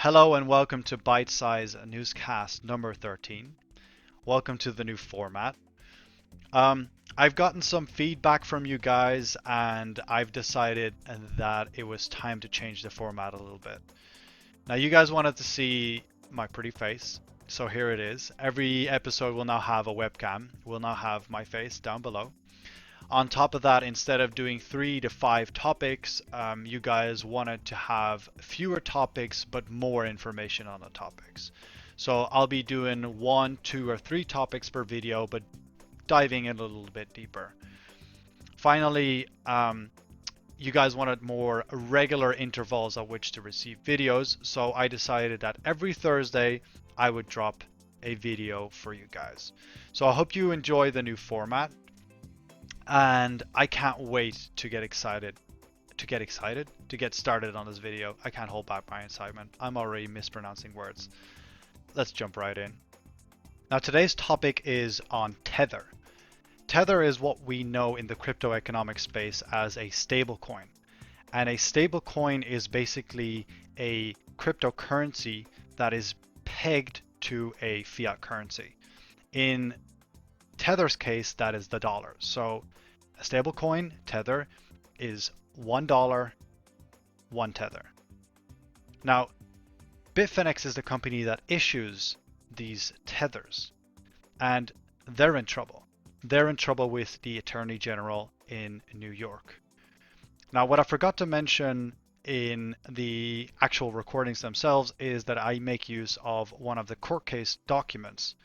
Hello and welcome to Bytesize newscast number 13. Welcome to the new format. I've gotten some feedback from you guys and I've decided that it was time to change the format a little bit. Now you guys wanted to see my pretty face, so here it is. Every episode will now have a webcam. We'll now have my face down below. On top of that, instead of doing 3 to 5 topics, you guys wanted to have fewer topics but more information on the topics. So I'll be doing 1, 2, or 3 topics per video, but diving in a little bit deeper. Finally, you guys wanted more regular intervals at which to receive videos, so I decided that every Thursday I would drop a video for you guys. So I hope you enjoy the new format. And I can't wait to get started on this video. I can't hold back my excitement. I'm already mispronouncing words. Let's jump right in. Now today's topic is on Tether. Tether is what we know in the crypto economic space as a stablecoin. And a stablecoin is basically a cryptocurrency that is pegged to a fiat currency. In Tether's case, that is the dollar. So a stablecoin, Tether, is $1, 1 Tether. Now, Bitfinex is the company that issues these Tethers, and they're in trouble. They're in trouble with the Attorney General in New York. Now, what I forgot to mention in the actual recordings themselves is that I make use of one of the court case documents.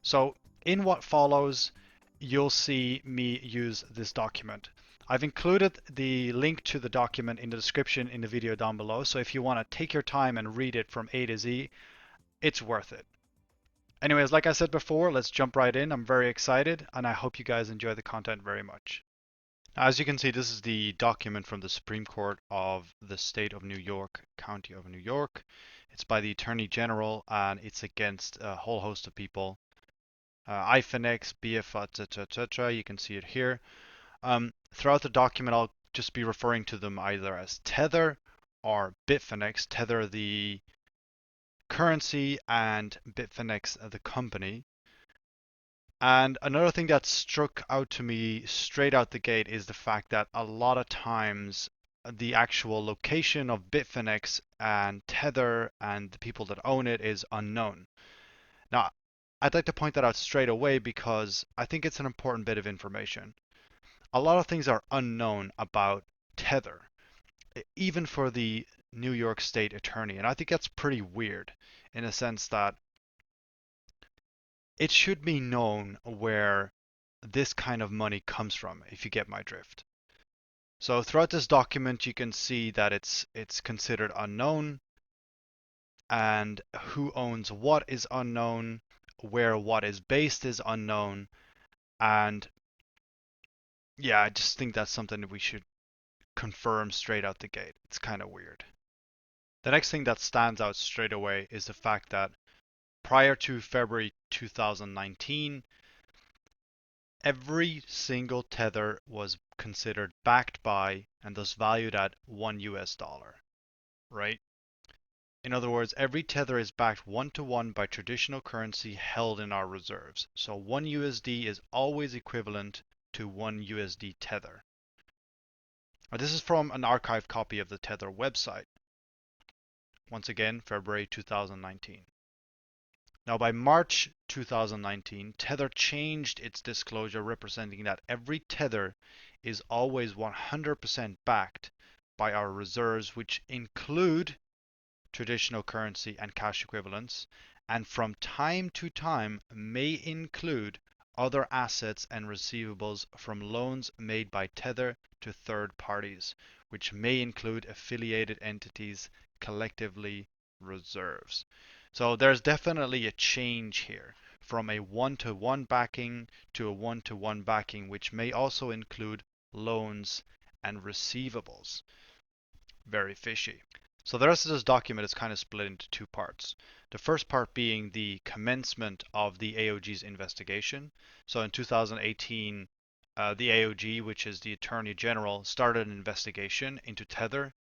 So in what follows, you'll see me use this document. I've included the link to the document in the description in the video down below, so if you want to take your time and read it from A to Z, it's worth it. Anyways, like I said before, let's jump right in. I'm very excited, and I hope you guys enjoy the content very much. As you can see, this is the document from the Supreme Court of the State of New York, County of New York. It's by the Attorney General, and it's against a whole host of people. Ifinex, BF, etc. You can see it here. Throughout the document, I'll just be referring to them either as Tether or Bitfinex. Tether, the currency, and Bitfinex, the company. And another thing that struck out to me straight out the gate is the fact that a lot of times the actual location of Bitfinex and Tether and the people that own it is unknown. Now, I'd like to point that out straight away because I think it's an important bit of information. A lot of things are unknown about Tether, even for the New York State Attorney, and I think that's pretty weird in a sense that it should be known where this kind of money comes from, if you get my drift. So throughout this document, you can see that it's considered unknown, and who owns what is unknown, where what is based is unknown, and yeah, I just think that's something that we should confirm straight out the gate. It's kind of weird. The next thing that stands out straight away is the fact that prior to February 2019, every single tether was considered backed by and thus valued at $1, right? In other words, every tether is backed 1-to-1 by traditional currency held in our reserves. So 1 USD is always equivalent to 1 USD tether. Now, this is from an archived copy of the Tether website. Once again, February 2019. Now, by March 2019, Tether changed its disclosure, representing that every Tether is always 100% backed by our reserves, which include traditional currency and cash equivalents, and from time to time may include other assets and receivables from loans made by Tether to third parties, which may include affiliated entities, collectively reserves. So there's definitely a change here from a 1-to-1 backing to a 1-to-1 backing, which may also include loans and receivables. Very fishy. So the rest of this document is kind of split into two parts. The first part being the commencement of the AOG's investigation. So in 2018, the AOG, which is the Attorney General, started an investigation into Tether.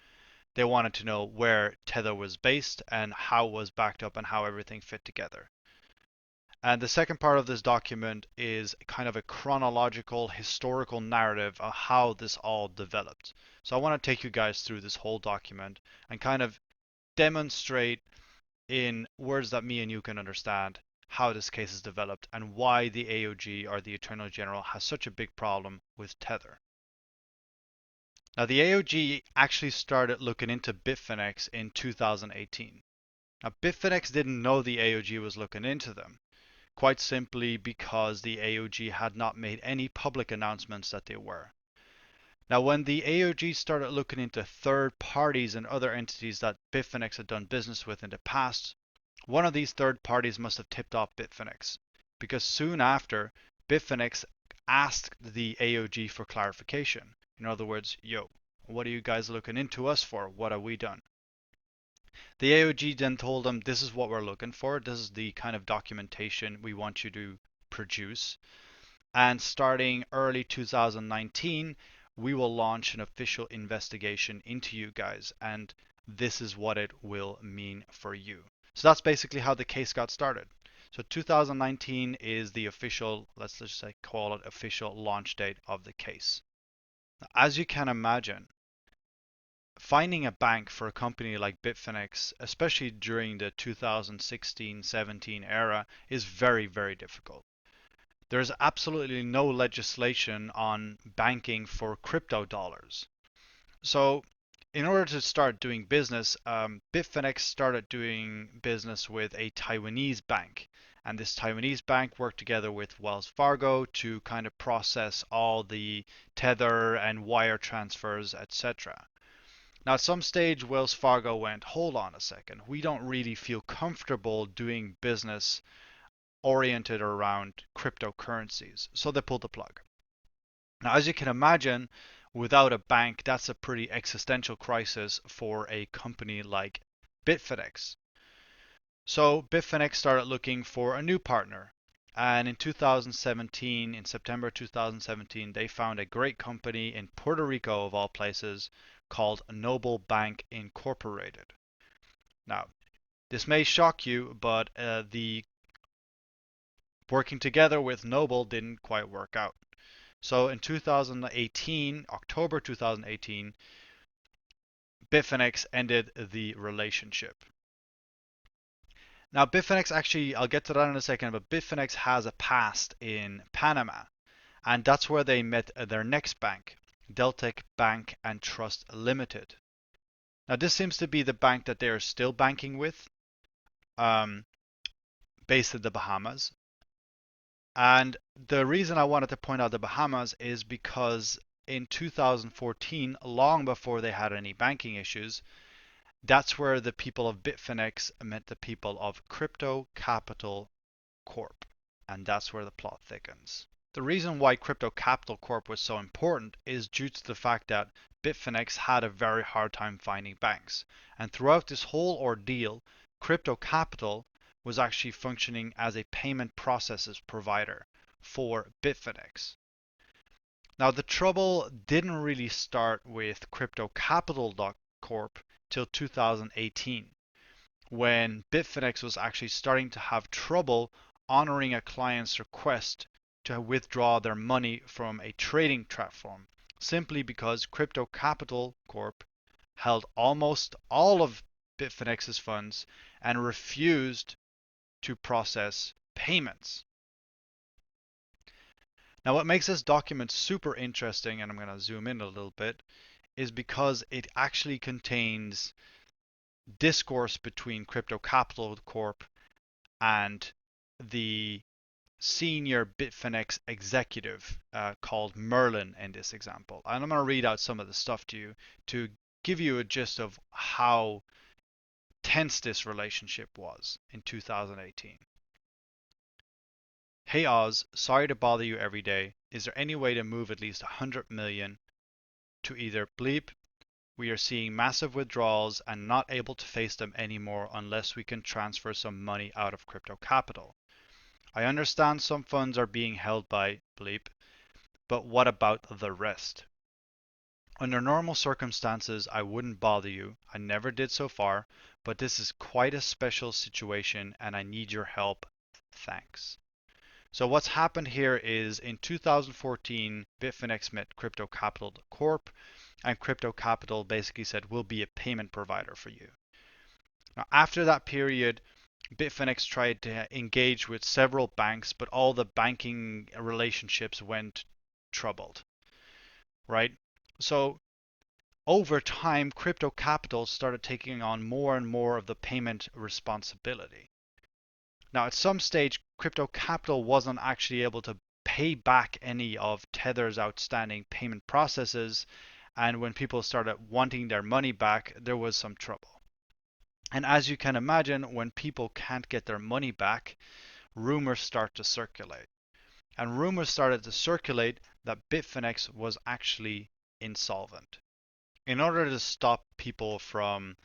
They wanted to know where Tether was based and how it was backed up and how everything fit together. And the second part of this document is kind of a chronological, historical narrative of how this all developed. So I want to take you guys through this whole document and kind of demonstrate in words that me and you can understand how this case is developed and why the AOG or the Attorney General has such a big problem with Tether. Now, the AOG actually started looking into Bitfinex in 2018. Now, Bitfinex didn't know the AOG was looking into them, quite simply because the AOG had not made any public announcements that they were. Now, when the AOG started looking into third parties and other entities that Bitfinex had done business with in the past, one of these third parties must have tipped off Bitfinex, because soon after, Bitfinex asked the AOG for clarification. In other words, yo, what are you guys looking into us for? What have we done? The AOG then told them, this is what we're looking for. This is the kind of documentation we want you to produce. And starting early 2019, we will launch an official investigation into you guys, and this is what it will mean for you. So that's basically how the case got started. So 2019 is the official, let's just say call it official launch date of the case. As you can imagine, finding a bank for a company like Bitfinex, especially during the 2016-17 era, is very, very difficult. There's absolutely no legislation on banking for crypto dollars. So in order to start doing business, Bitfinex started doing business with a Taiwanese bank. And this Taiwanese bank worked together with Wells Fargo to kind of process all the tether and wire transfers, etc. Now, at some stage, Wells Fargo went, hold on a second, we don't really feel comfortable doing business oriented around cryptocurrencies. So they pulled the plug. Now, as you can imagine, without a bank, that's a pretty existential crisis for a company like Bitfinex. So Bitfinex started looking for a new partner. And in 2017, in September 2017, they found a great company in Puerto Rico, of all places, called Noble Bank Incorporated. Now, this may shock you, but the working together with Noble didn't quite work out. So in 2018, October 2018, Bitfinex ended the relationship. Now, Bitfinex actually, I'll get to that in a second, but Bitfinex has a past in Panama, and that's where they met their next bank, Deltec Bank and Trust Limited. Now, this seems to be the bank that they are still banking with, based in the Bahamas. And the reason I wanted to point out the Bahamas is because in 2014, long before they had any banking issues, that's where the people of Bitfinex met the people of Crypto Capital Corp. And that's where the plot thickens. The reason why Crypto Capital Corp was so important is due to the fact that Bitfinex had a very hard time finding banks. And throughout this whole ordeal, Crypto Capital was actually functioning as a payment processes provider for Bitfinex. Now, the trouble didn't really start with Crypto Capital Corp till 2018, when Bitfinex was actually starting to have trouble honoring a client's request to withdraw their money from a trading platform, simply because Crypto Capital Corp held almost all of Bitfinex's funds and refused to process payments. Now, what makes this document super interesting, and I'm going to zoom in a little bit, is because it actually contains discourse between Crypto Capital Corp and the senior Bitfinex executive called Merlin in this example. And I'm going to read out some of the stuff to you to give you a gist of how tense this relationship was in 2018. Hey Oz, sorry to bother you every day. Is there any way to move at least 100 million to either Bleep? We are seeing massive withdrawals and not able to face them anymore unless we can transfer some money out of crypto capital. I understand some funds are being held by Bleep, but what about the rest? Under normal circumstances, I wouldn't bother you. I never did so far, but this is quite a special situation and I need your help. Thanks. So what's happened here is in 2014, Bitfinex met Crypto Capital Corp, and Crypto Capital basically said, we'll be a payment provider for you. Now, after that period, Bitfinex tried to engage with several banks, but all the banking relationships went troubled, right? So over time, Crypto Capital started taking on more and more of the payment responsibility. Now, at some stage, Crypto Capital wasn't actually able to pay back any of Tether's outstanding payment processes, and when people started wanting their money back, there was some trouble. And as you can imagine, when people can't get their money back, rumors start to circulate. And rumors started to circulate that Bitfinex was actually insolvent. In order to stop people from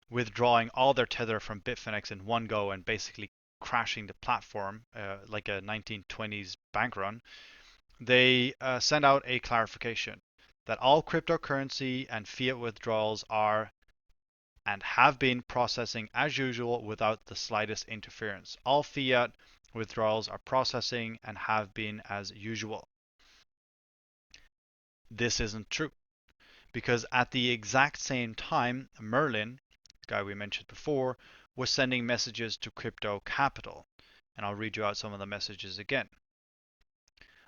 withdrawing all their Tether from Bitfinex in one go and basically crashing the platform like a 1920s bank run, they sent out a clarification that all cryptocurrency and fiat withdrawals are and have been processing as usual without the slightest interference. All fiat withdrawals are processing and have been as usual. This isn't true because at the exact same time, Merlin, the guy we mentioned before, was sending messages to Crypto Capital. And I'll read you out some of the messages again.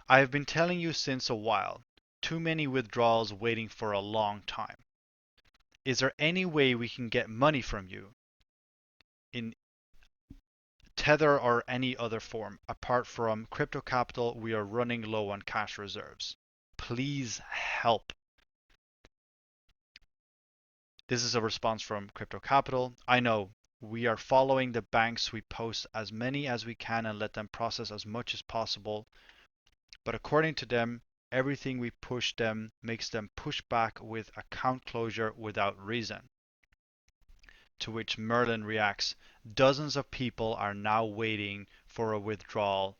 I have been telling you since a while, too many withdrawals waiting for a long time. Is there any way we can get money from you in Tether or any other form? Apart from Crypto Capital, we are running low on cash reserves. Please help. This is a response from Crypto Capital. I know we are following the banks. We post as many as we can and let them process as much as possible. But according to them, everything we push them makes them push back with account closure without reason. To which Merlin reacts, dozens of people are now waiting for a withdrawal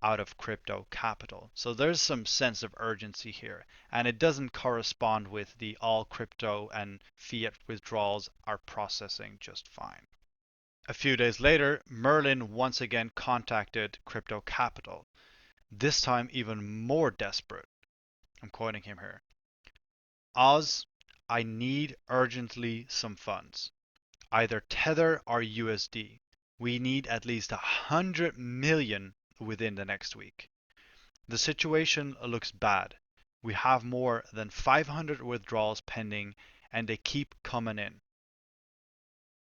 out of Crypto Capital. So there's some sense of urgency here, and it doesn't correspond with the all crypto and fiat withdrawals are processing just fine. A few days later, Merlin once again contacted Crypto Capital, this time even more desperate. I'm quoting him here. Oz, I need urgently some funds, either Tether or USD. We need at least 100 million within the next week. The situation looks bad. We have more than 500 withdrawals pending and they keep coming in.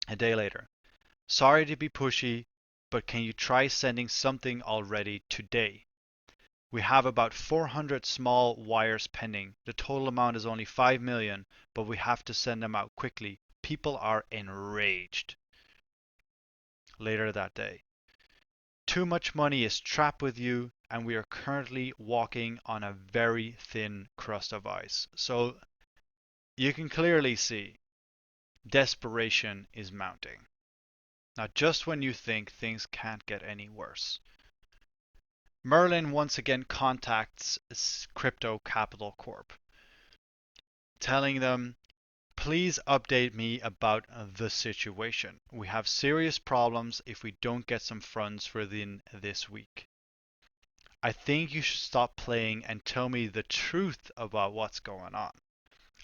A day later. Sorry to be pushy, but can you try sending something already today? We have about 400 small wires pending. The total amount is only 5 million, but we have to send them out quickly. People are enraged. Later that day. Too much money is trapped with you, and we are currently walking on a very thin crust of ice. So you can clearly see desperation is mounting. Now, just when you think things can't get any worse, Merlin once again contacts Crypto Capital Corp, telling them, please update me about the situation. We have serious problems if we don't get some funds within this week. I think you should stop playing and tell me the truth about what's going on.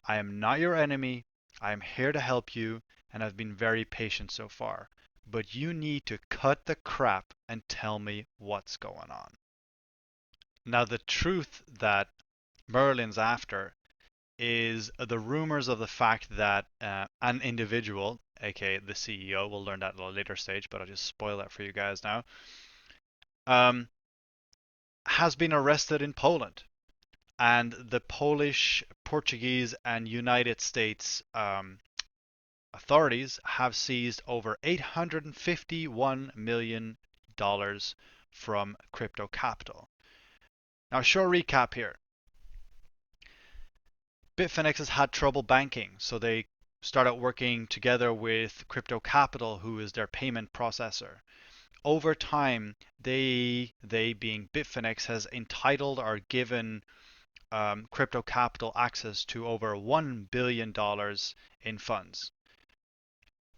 I am not your enemy. I am here to help you, and I've been very patient so far. But you need to cut the crap and tell me what's going on. Now, the truth that Merlin's after is the rumors of the fact that an individual, aka the CEO, we'll learn that at a later stage, but I'll just spoil that for you guys now, has been arrested in Poland. And the Polish, Portuguese, and United States authorities have seized over $851 million from Crypto Capital. Now, short recap here. Bitfinex has had trouble banking, so they started working together with Crypto Capital, who is their payment processor. Over time, they being Bitfinex, has entitled or given crypto capital access to over $1 billion in funds.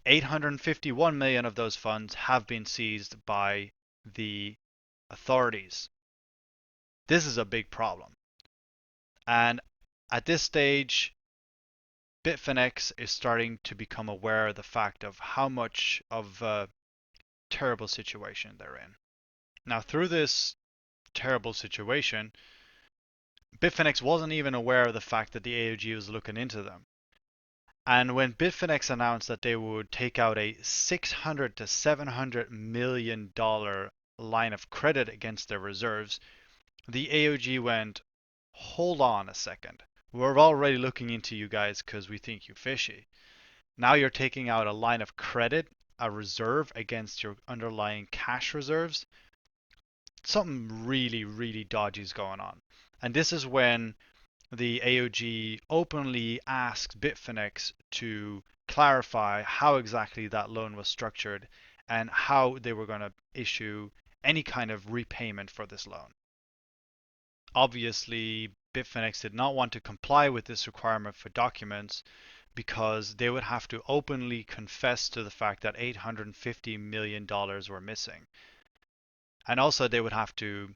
851 million of those funds have been seized by the authorities. This is a big problem. And at this stage, Bitfinex is starting to become aware of the fact of how much of a terrible situation they're in. Now, through this terrible situation, Bitfinex wasn't even aware of the fact that the AOG was looking into them. And when Bitfinex announced that they would take out a $600 to $700 million line of credit against their reserves, the AOG went, hold on a second. We're already looking into you guys because we think you're fishy. Now you're taking out a line of credit, a reserve against your underlying cash reserves. Something really, really dodgy is going on. And this is when the AOG openly asked Bitfinex to clarify how exactly that loan was structured and how they were going to issue any kind of repayment for this loan. Obviously, Bitfinex did not want to comply with this requirement for documents because they would have to openly confess to the fact that $850 million were missing. And also they would have to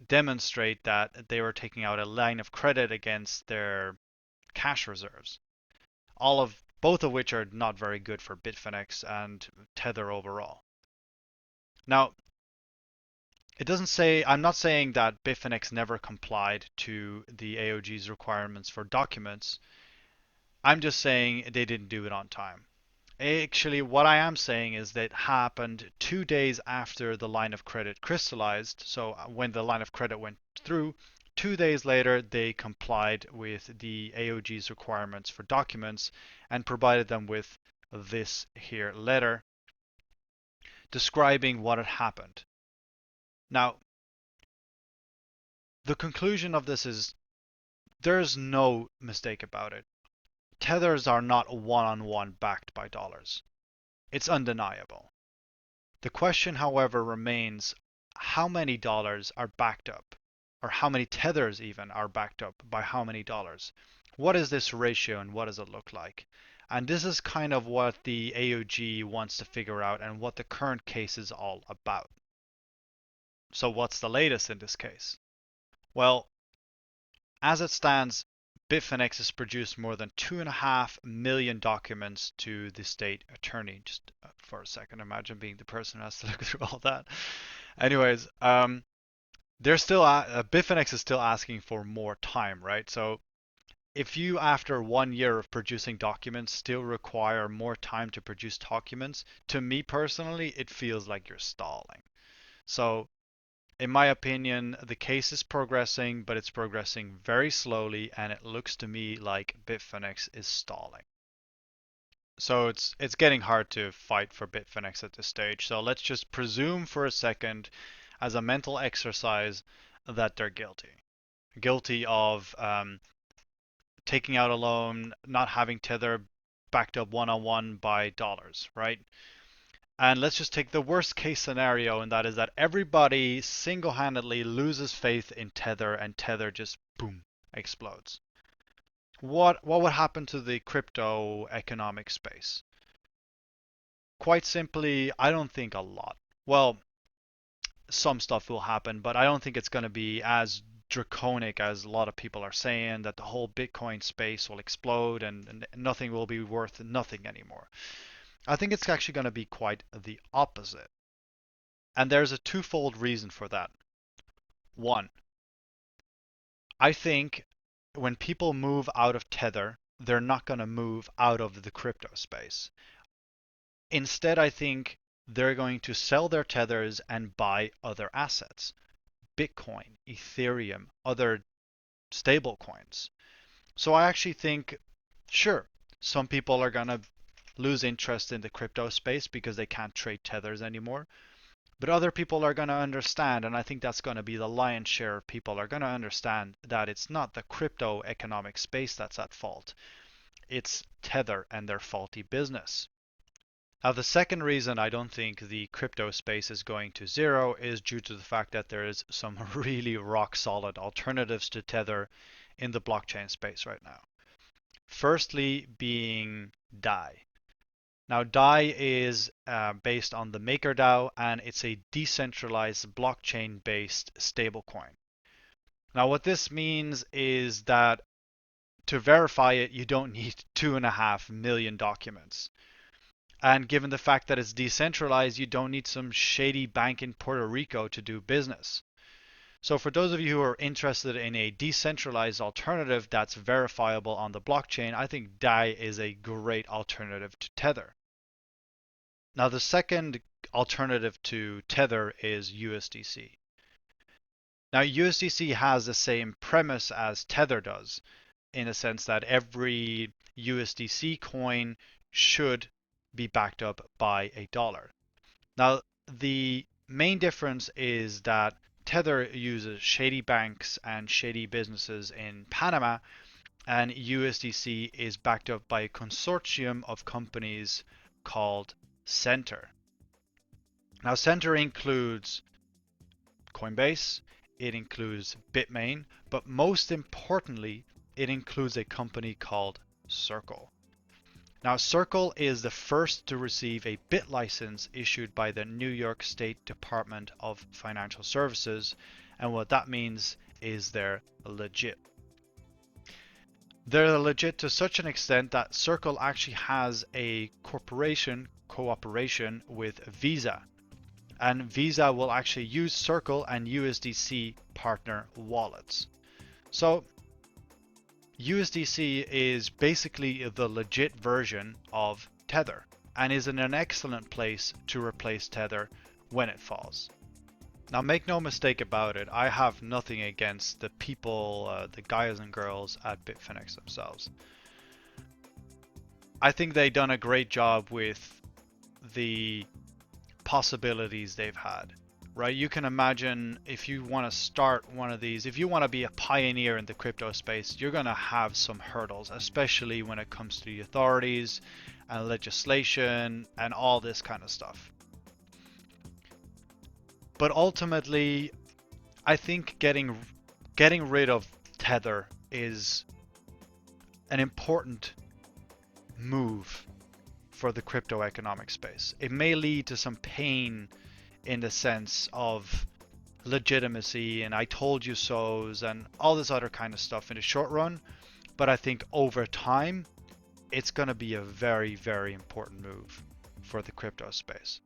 demonstrate that they were taking out a line of credit against their cash reserves. Both of which are not very good for Bitfinex and Tether overall. Now, it doesn't say, I'm not saying that Bitfinex never complied to the AOG's requirements for documents. I'm just saying they didn't do it on time. Actually, what I am saying is that it happened 2 days after the line of credit crystallized. So when the line of credit went through, 2 days later, they complied with the AOG's requirements for documents and provided them with this here letter describing what had happened. Now, the conclusion of this is there's no mistake about it. Tethers are not one-on-one backed by dollars. It's undeniable. The question, however, remains how many dollars are backed up, or how many tethers even are backed up by how many dollars? What is this ratio and what does it look like? And this is kind of what the AOG wants to figure out and what the current case is all about. So what's the latest in this case? Well, as it stands, Bitfinex has produced more than 2.5 million documents to the state attorney. Just for a second, imagine being the person who has to look through all that. Anyways, they're still Bitfinex is still asking for more time, right? So if you, after 1 year of producing documents, still require more time to produce documents, to me personally, it feels like you're stalling. So in my opinion, the case is progressing, but it's progressing very slowly, and it looks to me like Bitfinex is stalling. So it's getting hard to fight for Bitfinex at this stage. So let's just presume for a second, as a mental exercise, that they're guilty. Guilty of taking out a loan, not having Tether backed up one-on-one by dollars, right? And let's just take the worst case scenario, and that is that everybody single-handedly loses faith in Tether and Tether just boom explodes. What would happen to the crypto economic space? Quite simply, I don't think a lot. Well, some stuff will happen, but I don't think it's going to be as draconic as a lot of people are saying, that the whole Bitcoin space will explode and nothing will be worth nothing anymore. I think it's actually going to be quite the opposite. And there's a twofold reason for that. One, I think when people move out of Tether, they're not going to move out of the crypto space. Instead, I think they're going to sell their Tethers and buy other assets. Bitcoin, Ethereum, other stablecoins. So I actually think, sure, some people are going to lose interest in the crypto space because they can't trade Tethers anymore. But other people are going to understand, and I think that's going to be the lion's share of people are going to understand that it's not the crypto economic space that's at fault. It's Tether and their faulty business. Now, the second reason I don't think the crypto space is going to zero is due to the fact that there is some really rock solid alternatives to Tether in the blockchain space right now. Firstly, being Dai. Now, Dai is based on the MakerDAO, and it's a decentralized blockchain-based stablecoin. Now, what this means is that to verify it, you don't need 2.5 million documents. And given the fact that it's decentralized, you don't need some shady bank in Puerto Rico to do business. So for those of you who are interested in a decentralized alternative that's verifiable on the blockchain, I think Dai is a great alternative to Tether. Now, the second alternative to Tether is USDC. Now, USDC has the same premise as Tether does, in a sense that every USDC coin should be backed up by a dollar. Now, the main difference is that Tether uses shady banks and shady businesses in Panama, and USDC is backed up by a consortium of companies called Center. Now, Center includes Coinbase, it includes Bitmain, but most importantly, it includes a company called Circle. Now, Circle is the first to receive a BIT license issued by the New York State Department of Financial Services, and what that means is they're legit. They're legit to such an extent that Circle actually has a cooperation with Visa, and Visa will actually use Circle and USDC partner wallets. So USDC is basically the legit version of Tether and is in an excellent place to replace Tether when it falls. Now, make no mistake about it, I have nothing against the people, the guys and girls at Bitfinex themselves. I think they've done a great job with the possibilities they've had. Right, you can imagine if you want to start one of these, if you want to be a pioneer in the crypto space, you're going to have some hurdles, especially when it comes to the authorities and legislation and all this kind of stuff. But ultimately, I think getting rid of Tether is an important move for the crypto economic space. It may lead to some pain in the sense of legitimacy and I told you so's and all this other kind of stuff in the short run, but I think over time it's going to be a very, very important move for the crypto space.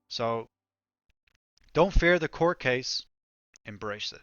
So don't fear the court case, embrace it.